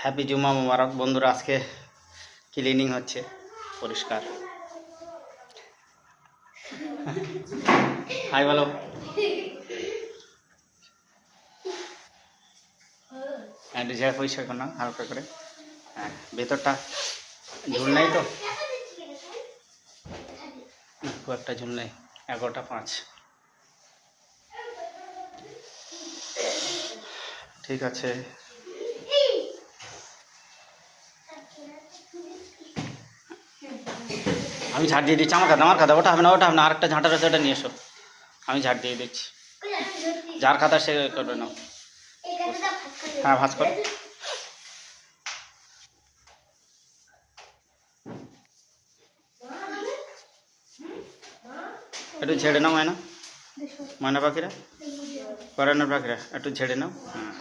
Happy জুম্মা মোবারক বন্ধুরা। আজকে cleaning হচ্ছে, পরিষ্কার। হাই বলো। একটু ঝেড়ে পরিষ্কার কর না হালকা করে। হ্যাঁ, ভেতরটা ঝুল নেই তো, খুব একটা ঝুল নেই। 11:05। ঠিক আছে। আমি ঝাড় দিয়ে দিচ্ছি। আমার খাতা ওটা হবে না, আরেকটা ঝাঁটা রয়েছে, ওটা নিয়ে এসো। আমি ঝাড় দিয়ে দিচ্ছি। যার খাতা সে করবে না। হ্যাঁ, ভাঁজ কর। একটু ঝেড়ে নাও ময়না পাখিরা, করানোর পাখিরা, একটু ঝেড়ে নাও। হ্যাঁ।